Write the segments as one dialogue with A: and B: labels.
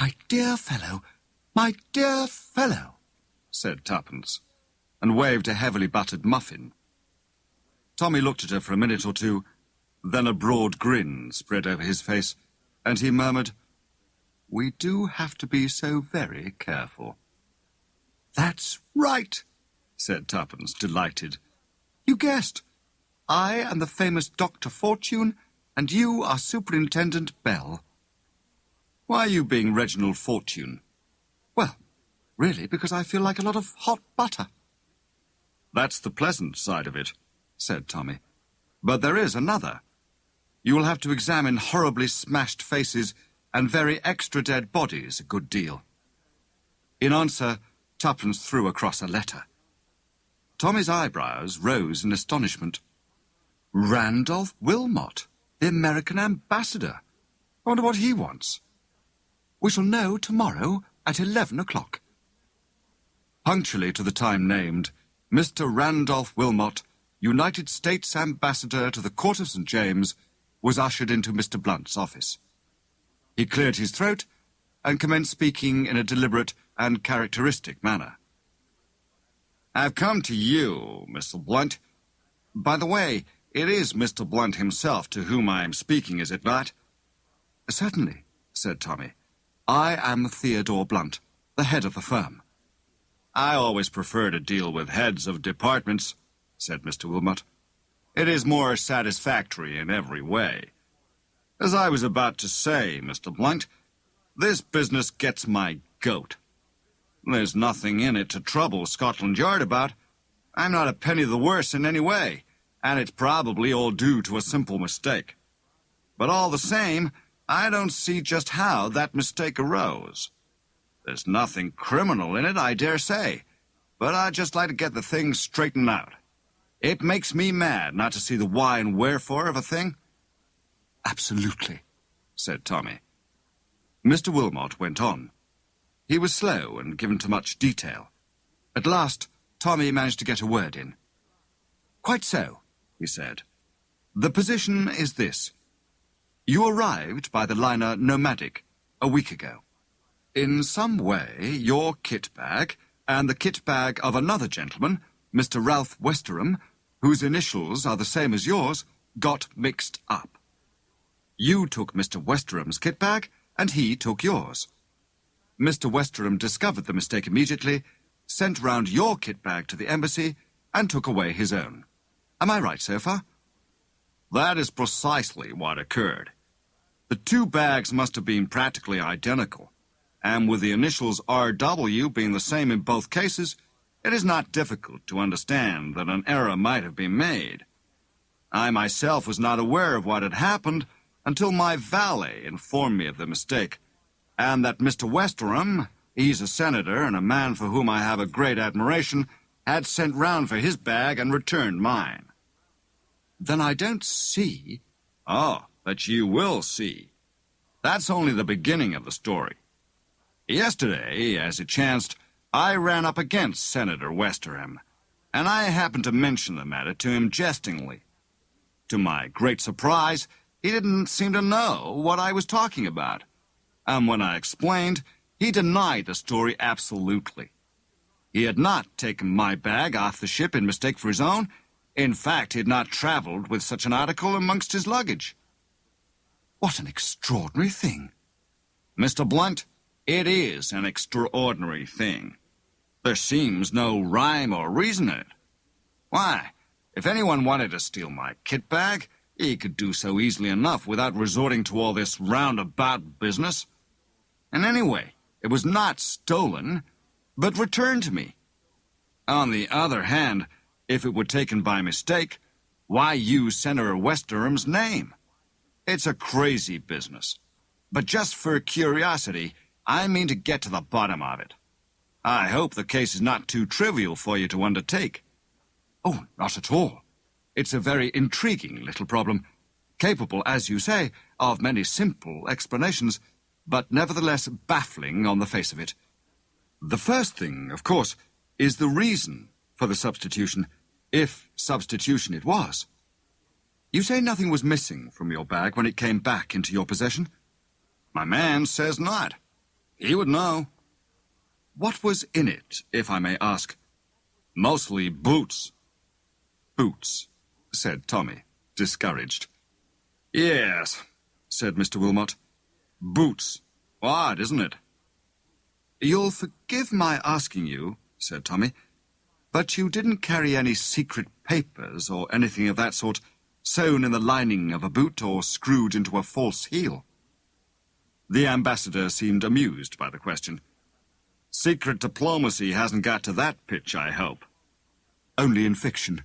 A: "My dear fellow, my dear fellow," said Tuppence, and waved a heavily buttered muffin. Tommy looked at her for a minute or two, then a broad grin spread over his face, and he murmured, "We do have to be so very careful." "That's right," said Tuppence, delighted. "You guessed. I am the famous Dr. Fortune, and you are Superintendent Bell." "Why are you being Reginald Fortune?" "Well, really, because I feel like a lot of hot butter." "That's the pleasant side of it," said Tommy. "But there is another. You will have to examine horribly smashed faces and very extra dead bodies a good deal." In answer, Tuppence threw across a letter. Tommy's eyebrows rose in astonishment. "Randolph Wilmot, the American ambassador. I wonder what he wants." "We shall know tomorrow at 11 o'clock. Punctually to the time named, Mr. Randolph Wilmot, United States Ambassador to the Court of St. James, was ushered into Mr. Blunt's office. He cleared his throat and commenced speaking in a deliberate and characteristic manner. "I've come to you, Mr. Blunt. By the way, it is Mr. Blunt himself to whom I am speaking, is it not?" "Certainly," said Tommy. "I am Theodore Blunt, the head of the firm." "I always prefer to deal with heads of departments," said Mr. Wilmot. "It is more satisfactory in every way. As I was about to say, Mr. Blunt, this business gets my goat. There's nothing in it to trouble Scotland Yard about. I'm not a penny the worse in any way, and it's probably all due to a simple mistake. But all the same, I don't see just how that mistake arose. There's nothing criminal in it, I dare say, but I'd just like to get the thing straightened out. It makes me mad not to see the why and wherefore of a thing." "Absolutely," said Tommy. Mr. Wilmot went on. He was slow and given to much detail. At last, Tommy managed to get a word in. "Quite so," he said. "The position is this. You arrived by the liner Nomadic a week ago. In some way, your kit bag and the kit bag of another gentleman, Mr. Ralph Westerham, whose initials are the same as yours, got mixed up. You took Mr. Westerham's kit bag, and he took yours. Mr. Westerham discovered the mistake immediately, sent round your kit bag to the embassy, and took away his own. Am I right so far?" "That is precisely what occurred. The two bags must have been practically identical, and with the initials R.W. being the same in both cases, it is not difficult to understand that an error might have been made. I myself was not aware of what had happened until my valet informed me of the mistake, and that Mr. Westerham, he's a senator and a man for whom I have a great admiration, had sent round for his bag and returned mine." "Then I don't see—" "Oh, but you will see. That's only the beginning of the story. Yesterday, as it chanced, I ran up against Senator Westerham, and I happened to mention the matter to him jestingly. To my great surprise, he didn't seem to know what I was talking about, and when I explained, he denied the story absolutely. He had not taken my bag off the ship in mistake for his own. In fact, he had not traveled with such an article amongst his luggage." "What an extraordinary thing." "Mr. Blunt, it is an extraordinary thing. There seems no rhyme or reason in it. Why, if anyone wanted to steal my kit bag, he could do so easily enough without resorting to all this roundabout business. And anyway, it was not stolen, but returned to me. On the other hand, if it were taken by mistake, why use Senator Westerham's name? It's a crazy business. But just for curiosity, I mean to get to the bottom of it. I hope the case is not too trivial for you to undertake." "Oh, not at all. It's a very intriguing little problem, capable, as you say, of many simple explanations, but nevertheless baffling on the face of it. The first thing, of course, is the reason for the substitution, if substitution it was. You say nothing was missing from your bag when it came back into your possession?" "My man says not. He would know. What was in it, if I may ask? Mostly boots. Boots, said Tommy, discouraged. Yes, said Mr. Wilmot. Boots. Odd, isn't it? You'll forgive my asking you, said Tommy, but you didn't carry any secret papers or anything of that sort sewn in the lining of a boot or screwed into a false heel? The ambassador seemed amused by the question. Secret diplomacy hasn't got to that pitch, I hope. Only in fiction,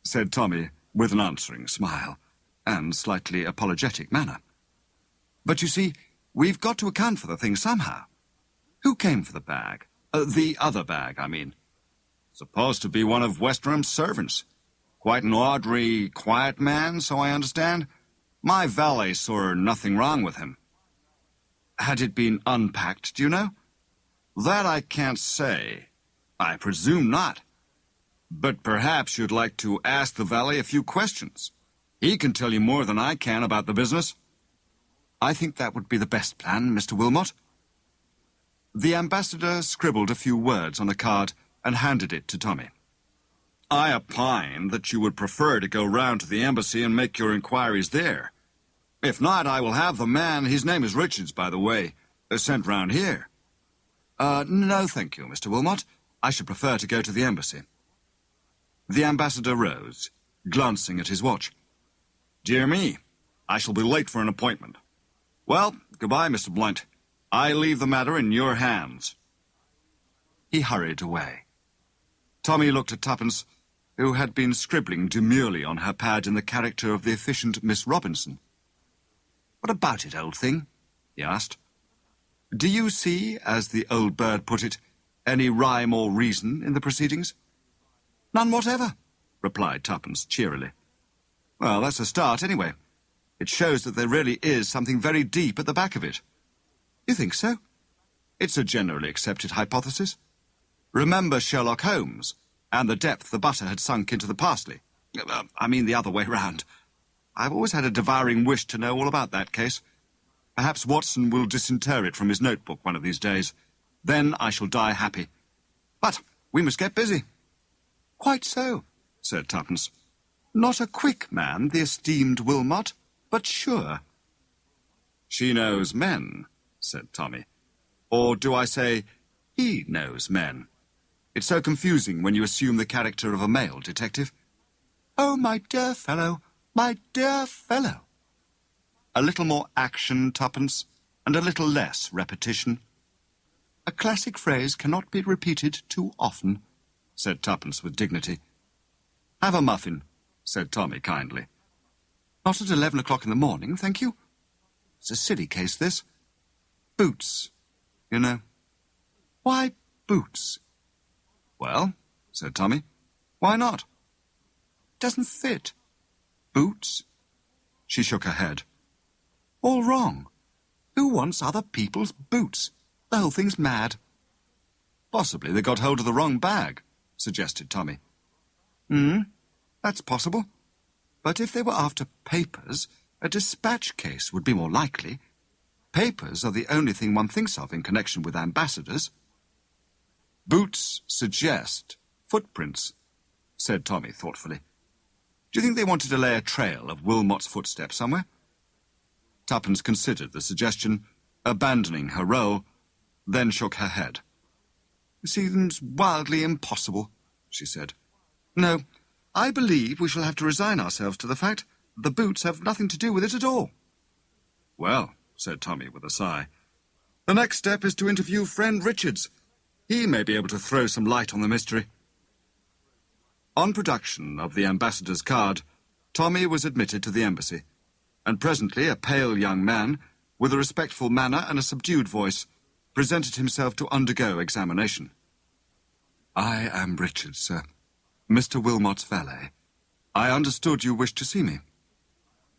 A: said Tommy with an answering smile and slightly apologetic manner. But you see, we've got to account for the thing somehow. Who came for the bag? The other bag, I mean. Supposed to be one of Westerham's servants. Quite an ordinary, quiet man, so I understand. My valet saw nothing wrong with him. Had it been unpacked, do you know? That I can't say. I presume not. But perhaps you'd like to ask the valet a few questions. He can tell you more than I can about the business. I think that would be the best plan, Mr. Wilmot. The ambassador scribbled a few words on a card and handed it to Tommy. I opine that you would prefer to go round to the embassy and make your inquiries there. If not, I will have the man, his name is Richards, by the way, sent round here. No, thank you, Mr. Wilmot. I should prefer to go to the embassy. The ambassador rose, glancing at his watch. Dear me, I shall be late for an appointment. Well, goodbye, Mr. Blunt. I leave the matter in your hands. He hurried away. Tommy looked at Tuppence, who had been scribbling demurely on her pad in the character of the efficient Miss Robinson. What about it, old thing? He asked. Do you see, as the old bird put it, any rhyme or reason in the proceedings? None whatever, replied Tuppence cheerily. Well, that's a start, anyway. It shows that there really is something very deep at the back of it. You think so? It's a generally accepted hypothesis. Remember Sherlock Holmes and the depth the butter had sunk into the parsley. I mean the other way round. I've always had a devouring wish to know all about that case. Perhaps Watson will disinter it from his notebook one of these days. Then I shall die happy. But we must get busy. Quite so, said Tuppence. Not a quick man, the esteemed Wilmot, but sure. She knows men, said Tommy. Or do I say, he knows men? It's so confusing when you assume the character of a male detective. Oh, my dear fellow, my dear fellow. A little more action, Tuppence, and a little less repetition. A classic phrase cannot be repeated too often, said Tuppence with dignity. Have a muffin, said Tommy kindly. Not at 11 o'clock in the morning, thank you. It's a silly case, this. Boots, you know. Why boots? Well, said Tommy, why not? Doesn't fit. Boots? She shook her head. All wrong. Who wants other people's boots? The whole thing's mad. Possibly they got hold of the wrong bag, suggested Tommy. That's possible. But if they were after papers, a dispatch case would be more likely. Papers are the only thing one thinks of in connection with ambassadors. Boots suggest footprints, said Tommy thoughtfully. Do you think they wanted to lay a trail of Wilmot's footsteps somewhere? Tuppence considered the suggestion, abandoning her role, then shook her head. It seems wildly impossible, she said. No, I believe we shall have to resign ourselves to the fact the boots have nothing to do with it at all. Well, said Tommy with a sigh, the next step is to interview friend Richards. He may be able to throw some light on the mystery. On production of the ambassador's card, Tommy was admitted to the embassy, and presently a pale young man, with a respectful manner and a subdued voice, presented himself to undergo examination. I am Richards, sir. Mr. Wilmot's valet. I understood you wished to see me.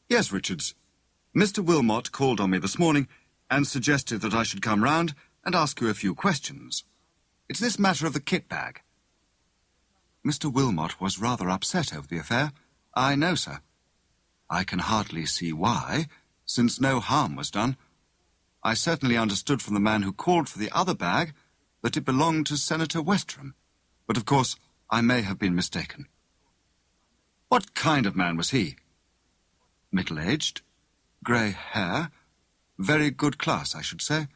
A: Yes, Richards. Mr. Wilmot called on me this morning and suggested that I should come round and ask you a few questions. It's this matter of the kit bag. Mr. Wilmot was rather upset over the affair. I know, sir. I can hardly see why, since no harm was done. I certainly understood from the man who called for the other bag that it belonged to Senator Westerham, but of course I may have been mistaken. What kind of man was he? Middle-aged, grey hair, very good class, I should say,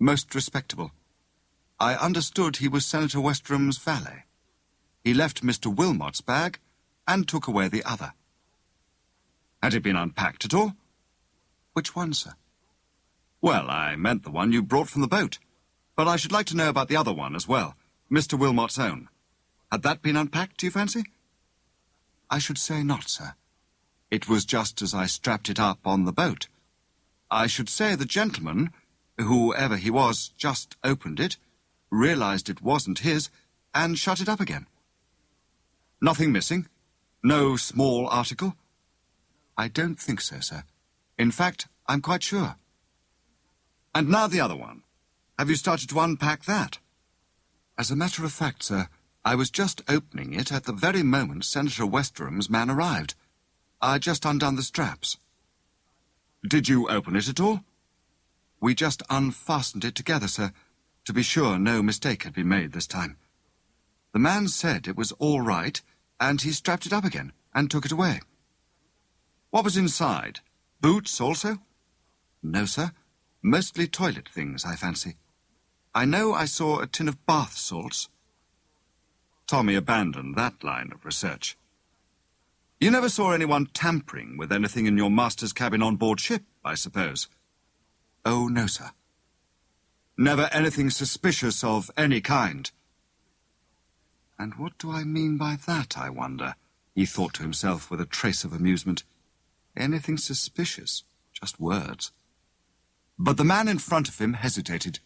A: most respectable. I understood he was Senator Westerham's valet. He left Mr. Wilmot's bag and took away the other. Had it been unpacked at all? Which one, sir? Well, I meant the one you brought from the boat. But I should like to know about the other one as well, Mr. Wilmot's own. Had that been unpacked, do you fancy? I should say not, sir. It was just as I strapped it up on the boat. I should say the gentleman, whoever he was, just opened it, realized it wasn't his, and shut it up again. Nothing missing? No small article? I don't think so, sir. In fact, I'm quite sure. And now the other one. Have you started to unpack that? As a matter of fact, sir, I was just opening it at the very moment Senator Westerham's man arrived. I'd just undone the straps. Did you open it at all? We just unfastened it together, sir, to be sure no mistake had been made this time. The man said it was all right, and he strapped it up again and took it away. What was inside? Boots also? No, sir. Mostly toilet things, I fancy. I know I saw a tin of bath salts. Tommy abandoned that line of research. You never saw anyone tampering with anything in your master's cabin on board ship, I suppose? Oh, no, sir. Never anything suspicious of any kind? And what do I mean by that, I wonder? He thought to himself with a trace of amusement. Anything suspicious? Just words. But the man in front of him hesitated.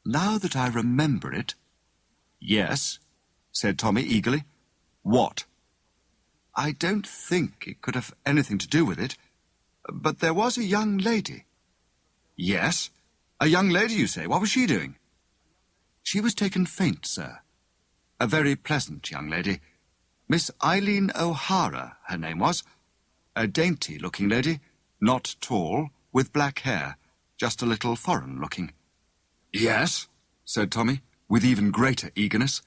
A: Now that I remember it... Yes, said Tommy eagerly. What? I don't think it could have anything to do with it, but there was a young lady. Yes? A young lady, you say? What was she doing? She was taken faint, sir. A very pleasant young lady. Miss Eileen O'Hara, her name was. A dainty-looking lady, not tall, with black hair, just a little foreign-looking. Yes, said Tommy, with even greater eagerness.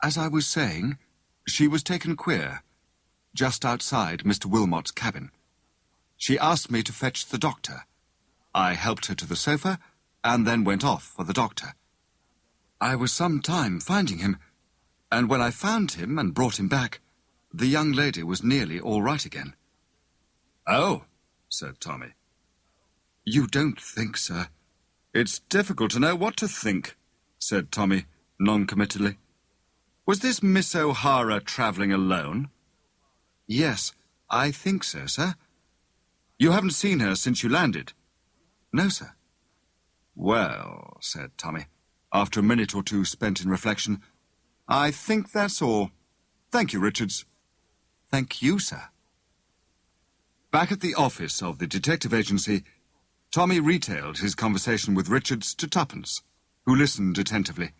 A: As I was saying, she was taken queer, just outside Mr. Wilmot's cabin. She asked me to fetch the doctor. I helped her to the sofa, and then went off for the doctor. I was some time finding him, and when I found him and brought him back, the young lady was nearly all right again. Oh, said Tommy. You don't think, sir? It's difficult to know what to think, said Tommy, non-committally. Was this Miss O'Hara travelling alone? Yes, I think so, sir. You haven't seen her since you landed? No, sir. Well, said Tommy, after a minute or two spent in reflection, I think that's all. Thank you, Richards. Thank you, sir. Back at the office of the detective agency, Tommy retailed his conversation with Richards to Tuppence, who listened attentively.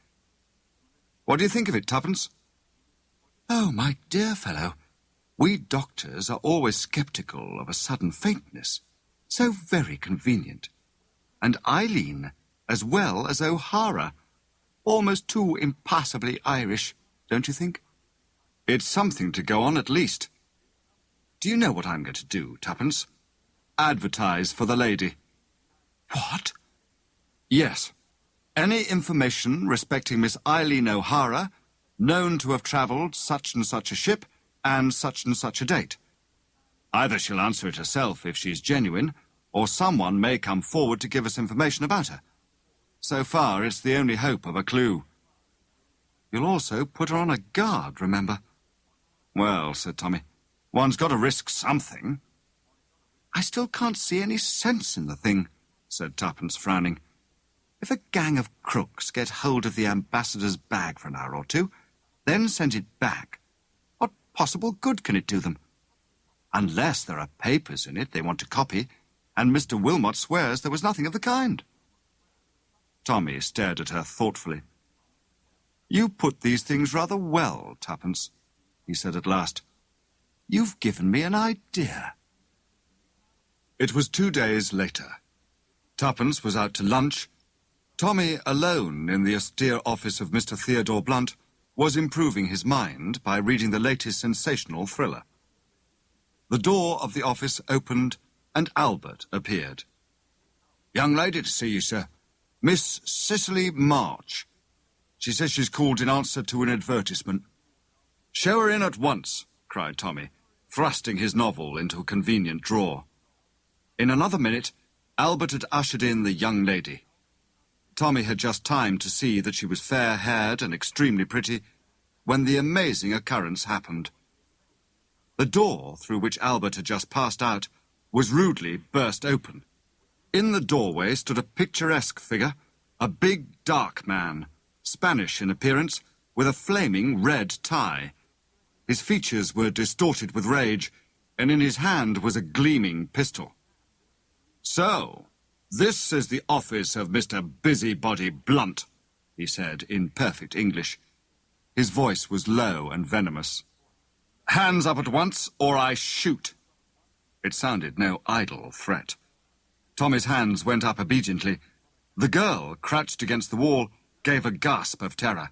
A: What do you think of it, Tuppence? Oh, my dear fellow, we doctors are always sceptical of a sudden faintness. So very convenient. And Eileen, as well as O'Hara, almost too impassably Irish, don't you think? It's something to go on at least. Do you know what I'm going to do, Tuppence? Advertise for the lady. What? Yes. Any information respecting Miss Eileen O'Hara, known to have travelled such and such a ship and such a date. Either she'll answer it herself if she's genuine, or someone may come forward to give us information about her. So far, it's the only hope of a clue. You'll also put her on a guard, remember? Well, said Tommy, one's got to risk something. I still can't see any sense in the thing, said Tuppence, frowning. If a gang of crooks get hold of the ambassador's bag for an hour or two, then send it back, what possible good can it do them? Unless there are papers in it they want to copy, and Mr. Wilmot swears there was nothing of the kind. Tommy stared at her thoughtfully. You put these things rather well, Tuppence, he said at last. You've given me an idea. It was 2 days later. Tuppence was out to lunch. Tommy, alone in the austere office of Mr. Theodore Blunt, was improving his mind by reading the latest sensational thriller. The door of the office opened, and Albert appeared. "Young lady to see you, sir. Miss Cicely March. She says she's called in answer to an advertisement." "Show her in at once," cried Tommy, thrusting his novel into a convenient drawer. In another minute, Albert had ushered in the young lady. Tommy had just time to see that she was fair-haired and extremely pretty when the amazing occurrence happened. The door through which Albert had just passed out was rudely burst open. In the doorway stood a picturesque figure, a big, dark man, Spanish in appearance, with a flaming red tie. His features were distorted with rage, and in his hand was a gleaming pistol. "So, this is the office of Mr. Busybody Blunt," he said in perfect English. His voice was low and venomous. "Hands up at once, or I shoot." It sounded no idle threat. Tommy's hands went up obediently. The girl, crouched against the wall, gave a gasp of terror.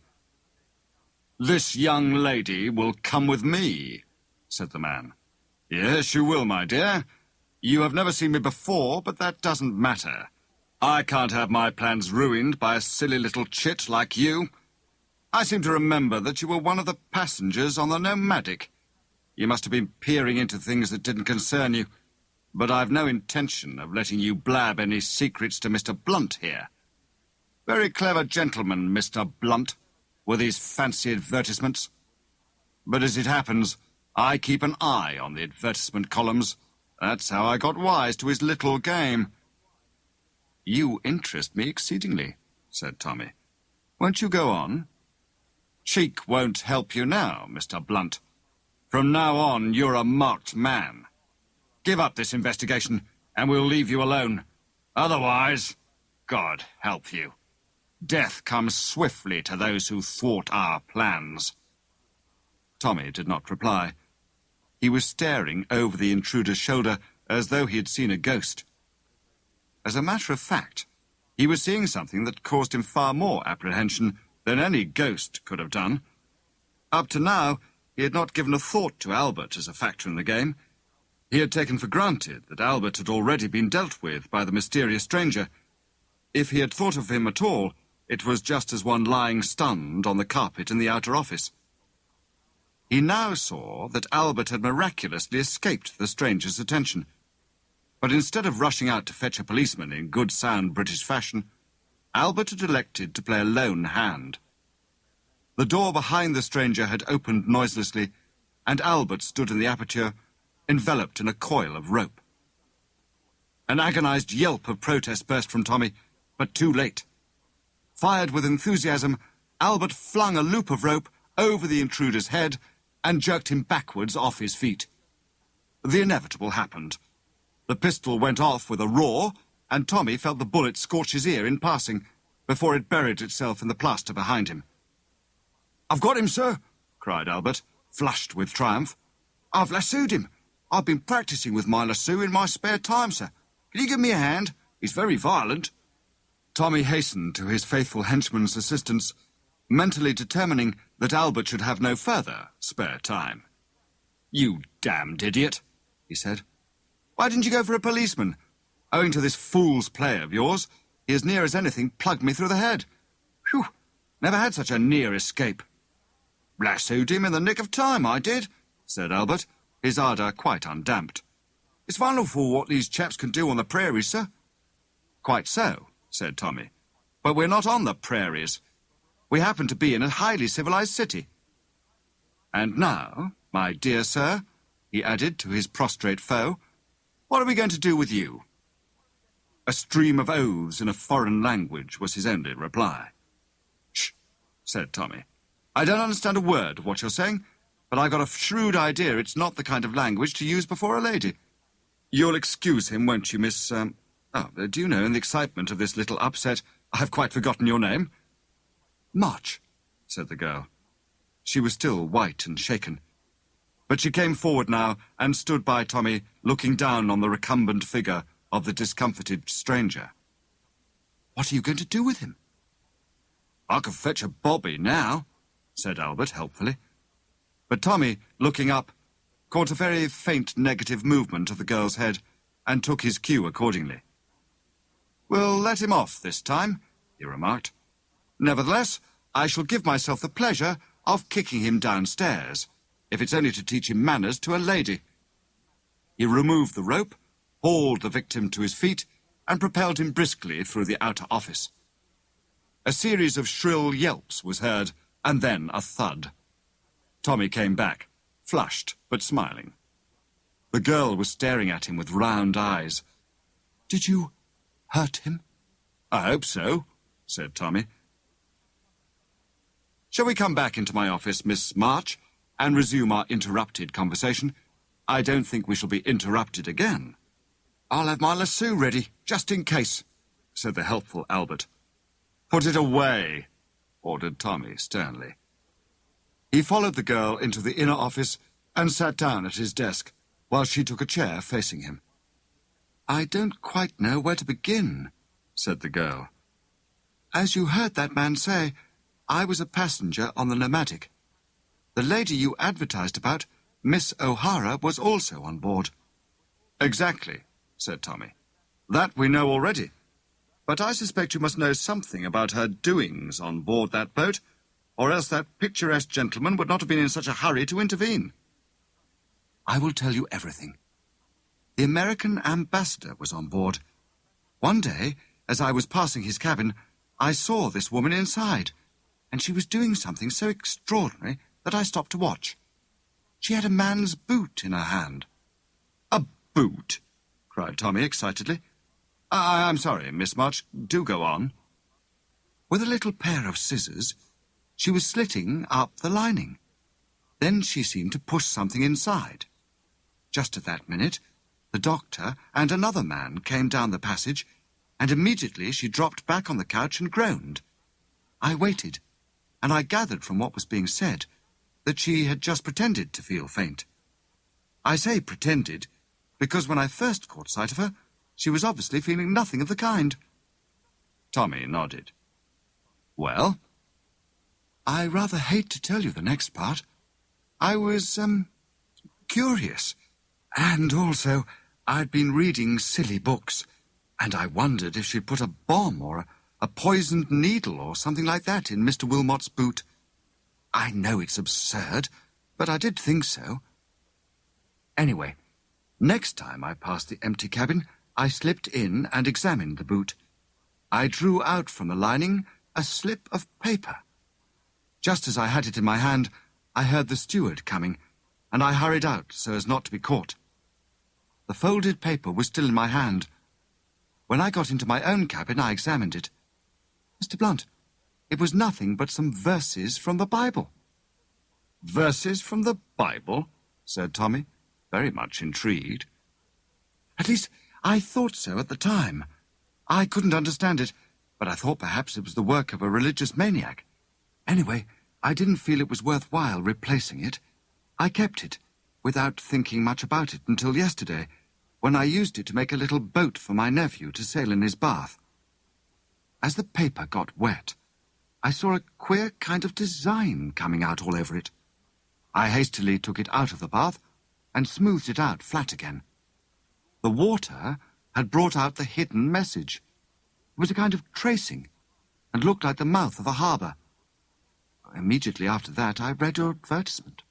A: "This young lady will come with me," said the man. "Yes, you will, my dear. You have never seen me before, but that doesn't matter. I can't have my plans ruined by a silly little chit like you. I seem to remember that you were one of the passengers on the Nomadic. You must have been peering into things that didn't concern you, but I've no intention of letting you blab any secrets to Mr. Blunt here. Very clever gentleman, Mr. Blunt, with his fancy advertisements. But as it happens, I keep an eye on the advertisement columns. That's how I got wise to his little game." "You interest me exceedingly," said Tommy. "Won't you go on?" "Cheek won't help you now, Mr. Blunt. From now on, you're a marked man. Give up this investigation, and we'll leave you alone. Otherwise, God help you. Death comes swiftly to those who thwart our plans." Tommy did not reply. He was staring over the intruder's shoulder as though he had seen a ghost. As a matter of fact, he was seeing something that caused him far more apprehension than any ghost could have done. Up to now, he had not given a thought to Albert as a factor in the game. He had taken for granted that Albert had already been dealt with by the mysterious stranger. If he had thought of him at all, it was just as one lying stunned on the carpet in the outer office. He now saw that Albert had miraculously escaped the stranger's attention. But instead of rushing out to fetch a policeman in good sound British fashion, Albert had elected to play a lone hand. The door behind the stranger had opened noiselessly, and Albert stood in the aperture, enveloped in a coil of rope. An agonized yelp of protest burst from Tommy, but too late. Fired with enthusiasm, Albert flung a loop of rope over the intruder's head and jerked him backwards off his feet. The inevitable happened. The pistol went off with a roar, and Tommy felt the bullet scorch his ear in passing before it buried itself in the plaster behind him. "I've got him, sir," cried Albert, flushed with triumph. "I've lassoed him. I've been practising with my lasso in my spare time, sir. Can you give me a hand? He's very violent." Tommy hastened to his faithful henchman's assistance, mentally determining that Albert should have no further spare time. "You damned idiot," he said. "Why didn't you go for a policeman? Owing to this fool's play of yours, he as near as anything plugged me through the head. Phew, never had such a near escape." "Lassoed him in the nick of time, I did," said Albert, his ardour quite undamped. "It's wonderful what these chaps can do on the prairies, sir." "Quite so," said Tommy. "But we're not on the prairies. We happen to be in a highly civilized city. And now, my dear sir," he added to his prostrate foe, "what are we going to do with you?" A stream of oaths in a foreign language was his only reply. "Shh," said Tommy. "I don't understand a word of what you're saying, but I've got a shrewd idea it's not the kind of language to use before a lady. You'll excuse him, won't you, Miss... do you know, in the excitement of this little upset, I've quite forgotten your name." "March," said the girl. She was still white and shaken. But she came forward now and stood by Tommy, looking down on the recumbent figure of the discomfited stranger. What are you going to do with him? I could fetch a bobby now, said Albert helpfully. But Tommy, looking up, caught a very faint negative movement of the girl's head and took his cue accordingly. We'll let him off this time, he remarked. Nevertheless, I shall give myself the pleasure of kicking him downstairs, if it's only to teach him manners to a lady. He removed the rope, hauled the victim to his feet, and propelled him briskly through the outer office. A series of shrill yelps was heard, and then a thud. Tommy came back, flushed but smiling. The girl was staring at him with round eyes. Did you hurt him? I hope so, said Tommy. Shall we come back into my office, Miss March, and resume our interrupted conversation? I don't think we shall be interrupted again. I'll have my lasso ready, just in case, said the helpful Albert. Put it away, ordered Tommy sternly. He followed the girl into the inner office and sat down at his desk, while she took a chair facing him. I don't quite know where to begin, said the girl. As you heard that man say, I was a passenger on the Nomadic. The lady you advertised about, Miss O'Hara, was also on board. Exactly, said Tommy. That we know already. But I suspect you must know something about her doings on board that boat, or else that picturesque gentleman would not have been in such a hurry to intervene. I will tell you everything. The American ambassador was on board. One day, as I was passing his cabin, I saw this woman inside, and she was doing something so extraordinary that I stopped to watch. She had a man's boot in her hand. A boot? Cried Tommy excitedly. I'm sorry, Miss March. Do go on. With a little pair of scissors, she was slitting up the lining. Then she seemed to push something inside. Just at that minute, the doctor and another man came down the passage, and immediately she dropped back on the couch and groaned. I waited, and I gathered from what was being said that she had just pretended to feel faint. I say pretended, because when I first caught sight of her, she was obviously feeling nothing of the kind. Tommy nodded. Well? I rather hate to tell you the next part. I was, curious. And also, I'd been reading silly books, and I wondered if she'd put a bomb or a poisoned needle or something like that in Mr. Wilmot's boot. I know it's absurd, but I did think so. Anyway, next time I passed the empty cabin, I slipped in and examined the boot. I drew out from the lining a slip of paper. Just as I had it in my hand, I heard the steward coming, and I hurried out so as not to be caught. The folded paper was still in my hand. When I got into my own cabin, I examined it. Mr. Blunt, it was nothing but some verses from the Bible. Verses from the Bible? Said Tommy, very much intrigued. At least, I thought so at the time. I couldn't understand it, but I thought perhaps it was the work of a religious maniac. Anyway, I didn't feel it was worthwhile replacing it. I kept it, without thinking much about it until yesterday, when I used it to make a little boat for my nephew to sail in his bath. As the paper got wet, I saw a queer kind of design coming out all over it. I hastily took it out of the bath and smoothed it out flat again. The water had brought out the hidden message. It was a kind of tracing, and looked like the mouth of a harbour. Immediately after that, I read your advertisement.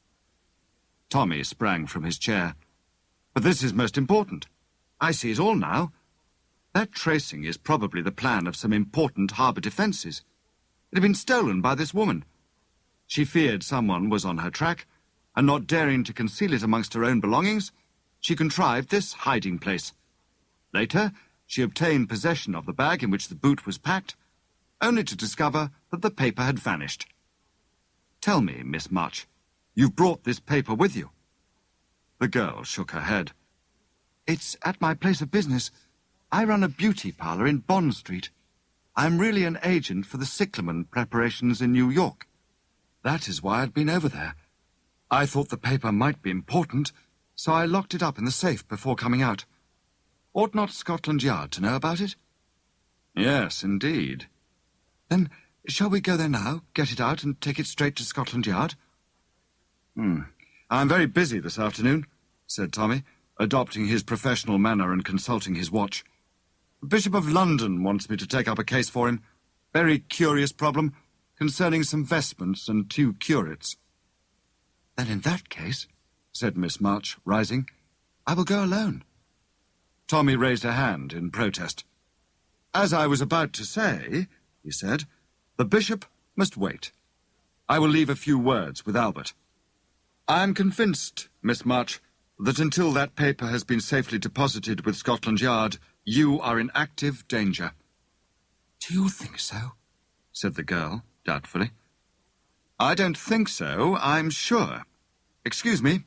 A: Tommy sprang from his chair. But this is most important. I see it all now. That tracing is probably the plan of some important harbour defences. It had been stolen by this woman. She feared someone was on her track, and not daring to conceal it amongst her own belongings, she contrived this hiding place. Later, she obtained possession of the bag in which the boot was packed, only to discover that the paper had vanished. Tell me, Miss March, you've brought this paper with you? The girl shook her head. It's at my place of business. I run a beauty parlour in Bond Street. I'm really an agent for the cyclamen preparations in New York. That is why I'd been over there. I thought the paper might be important, so I locked it up in the safe before coming out. Ought not Scotland Yard to know about it? Yes, indeed. Then shall we go there now, get it out, and take it straight to Scotland Yard? I'm very busy this afternoon, said Tommy, adopting his professional manner and consulting his watch. The Bishop of London wants me to take up a case for him. Very curious problem concerning some vestments and 2 curates. Then in that case, said Miss March, rising, I will go alone. Tommy raised a hand in protest. As I was about to say, he said, the bishop must wait. I will leave a few words with Albert. I am convinced, Miss March, that until that paper has been safely deposited with Scotland Yard, you are in active danger. Do you think so? Said the girl, doubtfully. I don't think so, I'm sure. Excuse me.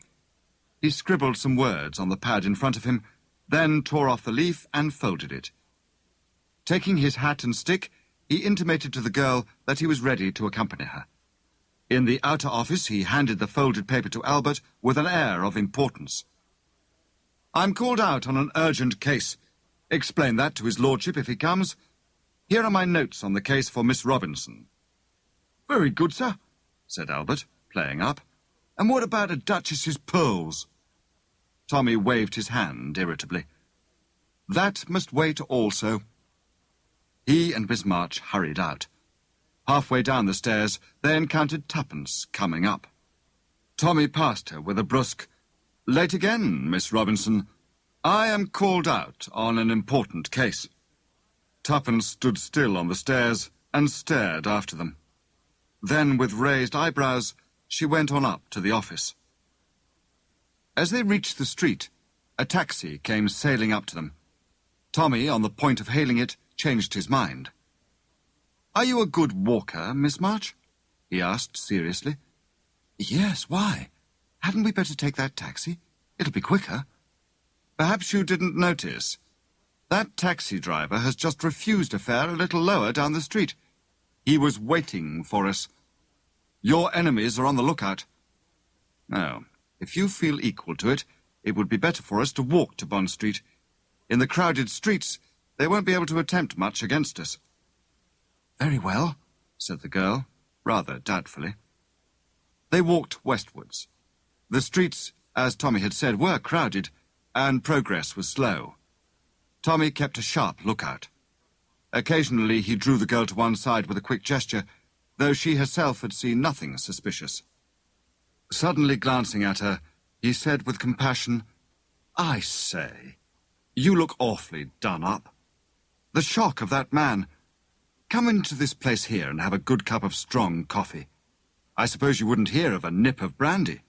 A: He scribbled some words on the pad in front of him, then tore off the leaf and folded it. Taking his hat and stick, he intimated to the girl that he was ready to accompany her. In the outer office, he handed the folded paper to Albert with an air of importance. I'm called out on an urgent case. Explain that to his lordship if he comes. Here are my notes on the case for Miss Robinson. Very good, sir, said Albert, playing up. And what about a duchess's pearls? Tommy waved his hand irritably. That must wait also. He and Miss March hurried out. Halfway down the stairs, they encountered Tuppence coming up. Tommy passed her with a brusque, Late again, Miss Robinson. I am called out on an important case. Tuppence stood still on the stairs and stared after them. Then, with raised eyebrows, she went on up to the office. As they reached the street, a taxi came sailing up to them. Tommy, on the point of hailing it, changed his mind. "Are you a good walker, Miss March?" he asked seriously. "Yes, why? Hadn't we better take that taxi? It'll be quicker." "Perhaps you didn't notice. That taxi driver has just refused a fare a little lower down the street. He was waiting for us. Your enemies are on the lookout. No, if you feel equal to it, it would be better for us to walk to Bond Street. In the crowded streets, they won't be able to attempt much against us." "Very well," said the girl, rather doubtfully. They walked westwards. The streets, as Tommy had said, were crowded, and progress was slow. Tommy kept a sharp lookout. Occasionally he drew the girl to one side with a quick gesture, though she herself had seen nothing suspicious. Suddenly glancing at her, he said with compassion, "I say, you look awfully done up. The shock of that man. Come into this place here and have a good cup of strong coffee. I suppose you wouldn't hear of a nip of brandy."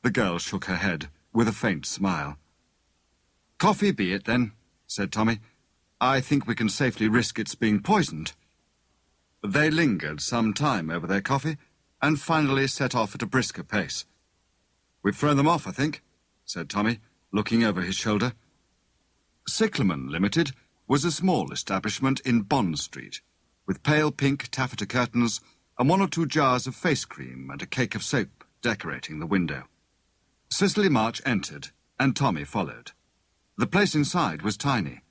A: The girl shook her head with a faint smile. "Coffee be it, then," said Tommy. "I think we can safely risk its being poisoned." They lingered some time over their coffee and finally set off at a brisker pace. "We've thrown them off, I think," said Tommy, looking over his shoulder. Cyclamen Limited was a small establishment in Bond Street, with pale pink taffeta curtains and 1 or 2 jars of face cream and a cake of soap decorating the window. Cicely March entered, and Tommy followed. The place inside was tiny.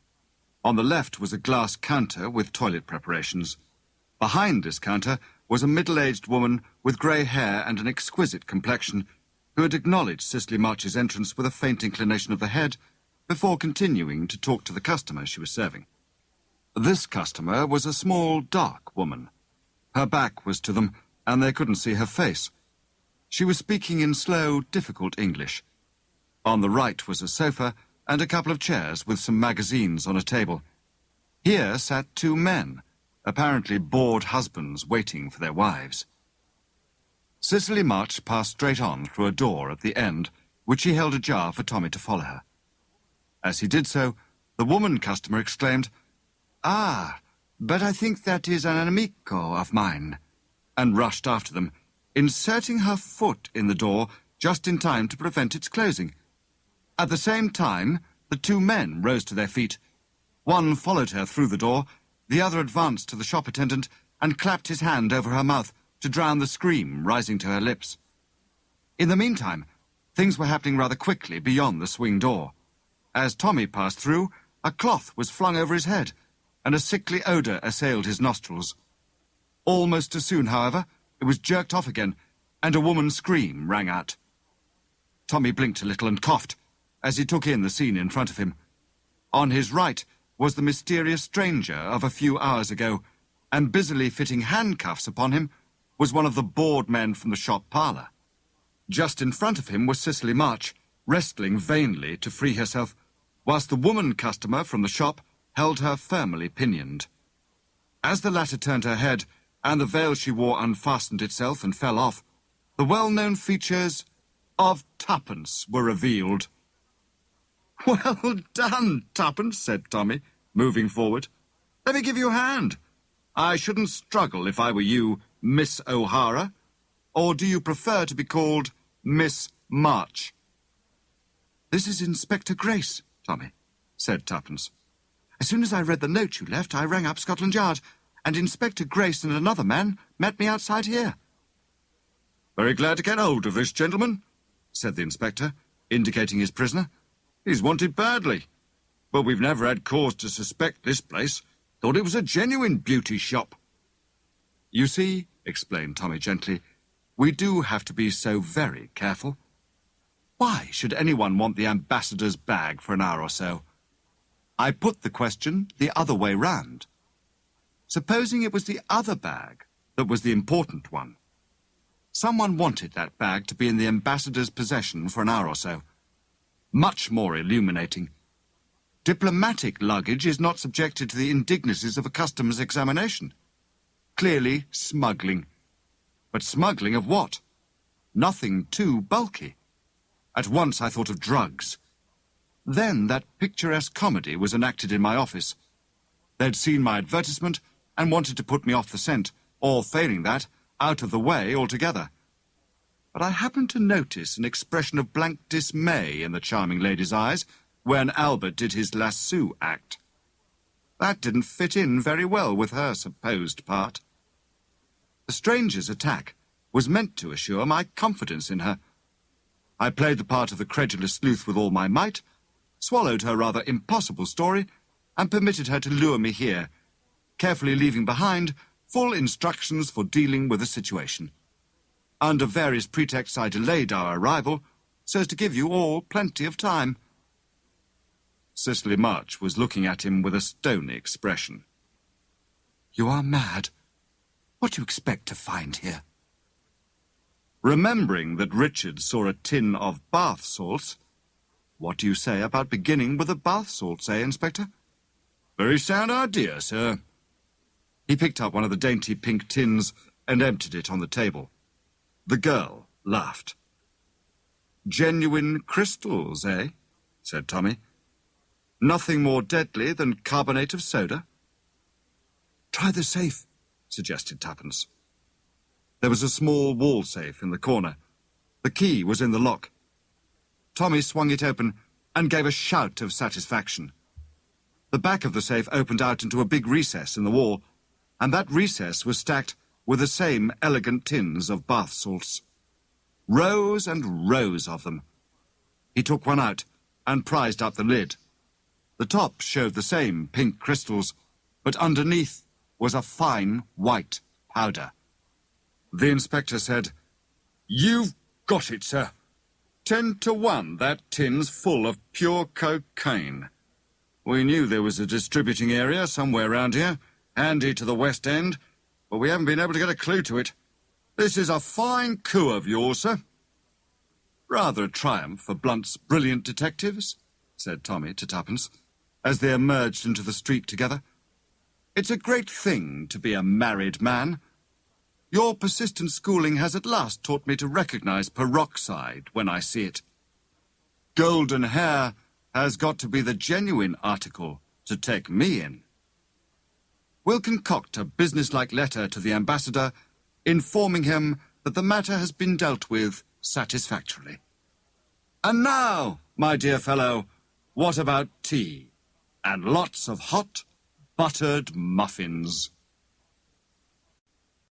A: On the left was a glass counter with toilet preparations. Behind this counter was a middle-aged woman with grey hair and an exquisite complexion, who had acknowledged Cicely March's entrance with a faint inclination of the head before continuing to talk to the customer she was serving. This customer was a small, dark woman. Her back was to them, and they couldn't see her face. She was speaking in slow, difficult English. On the right was a sofa and a couple of chairs with some magazines on a table. Here sat 2 men, apparently bored husbands waiting for their wives. Cicely March passed straight on through a door at the end, which she held ajar for Tommy to follow her. As he did so, the woman customer exclaimed, "Ah, but I think that is an amico of mine," and rushed after them, inserting her foot in the door just in time to prevent its closing. At the same time, the 2 men rose to their feet. One followed her through the door, the other advanced to the shop attendant and clapped his hand over her mouth to drown the scream rising to her lips. In the meantime, things were happening rather quickly beyond the swing door. As Tommy passed through, a cloth was flung over his head, and a sickly odour assailed his nostrils. Almost as soon, however, it was jerked off again, and a woman's scream rang out. Tommy blinked a little and coughed as he took in the scene in front of him. On his right was the mysterious stranger of a few hours ago, and busily fitting handcuffs upon him was one of the bored men from the shop parlour. Just in front of him was Cicely March, wrestling vainly to free herself, whilst the woman customer from the shop held her firmly pinioned. As the latter turned her head, and the veil she wore unfastened itself and fell off, the well-known features of Tuppence were revealed. "Well done, Tuppence," said Tommy, moving forward. "Let me give you a hand. I shouldn't struggle if I were you, Miss O'Hara. Or do you prefer to be called Miss March?" "This is Inspector Grace, Tommy," said Tuppence. "As soon as I read the note you left, I rang up Scotland Yard, and Inspector Grace and another man met me outside here." "Very glad to get hold of this gentleman," said the inspector, indicating his prisoner. "He's wanted badly. But we've never had cause to suspect this place. Thought it was a genuine beauty shop." "You see," explained Tommy gently, "we do have to be so very careful. Why should anyone want the ambassador's bag for an hour or so? I put the question the other way round. Supposing it was the other bag that was the important one. Someone wanted that bag to be in the ambassador's possession for an hour or so. Much more illuminating. Diplomatic luggage is not subjected to the indignities of a customs examination. Clearly smuggling. But smuggling of what? Nothing too bulky. At once I thought of drugs. Then that picturesque comedy was enacted in my office. They'd seen my advertisement and wanted to put me off the scent, or, failing that, out of the way altogether. But I happened to notice an expression of blank dismay in the charming lady's eyes when Albert did his lasso act. That didn't fit in very well with her supposed part. The stranger's attack was meant to assure my confidence in her. I played the part of the credulous sleuth with all my might, swallowed her rather impossible story, and permitted her to lure me here, carefully leaving behind full instructions for dealing with the situation. Under various pretexts I delayed our arrival, so as to give you all plenty of time." Cicely March was looking at him with a stony expression. "You are mad. What do you expect to find here?" Remembering that Richard saw a tin of bath salts, "What do you say about beginning with the bath salts, Inspector?" "Very sound idea, sir." He picked up one of the dainty pink tins and emptied it on the table. The girl laughed. "Genuine crystals, eh?" said Tommy. "Nothing more deadly than carbonate of soda?" "Try the safe," suggested Tuppence. There was a small wall safe in the corner. The key was in the lock. Tommy swung it open and gave a shout of satisfaction. The back of the safe opened out into a big recess in the wall, and that recess was stacked with the same elegant tins of bath salts. Rows and rows of them. He took one out and prized up the lid. The top showed the same pink crystals, but underneath was a fine white powder. The inspector said, "You've got it, sir. 10-1, that tin's full of pure cocaine. We knew there was a distributing area somewhere round here, handy to the West End, but we haven't been able to get a clue to it. This is a fine coup of yours, sir." "Rather a triumph for Blunt's brilliant detectives," said Tommy to Tuppence, as they emerged into the street together. "It's a great thing to be a married man. Your persistent schooling has at last taught me to recognize peroxide when I see it. Golden hair has got to be the genuine article to take me in. We'll concoct a businesslike letter to the ambassador informing him that the matter has been dealt with satisfactorily. And now, my dear fellow, what about tea? And lots of hot, buttered muffins."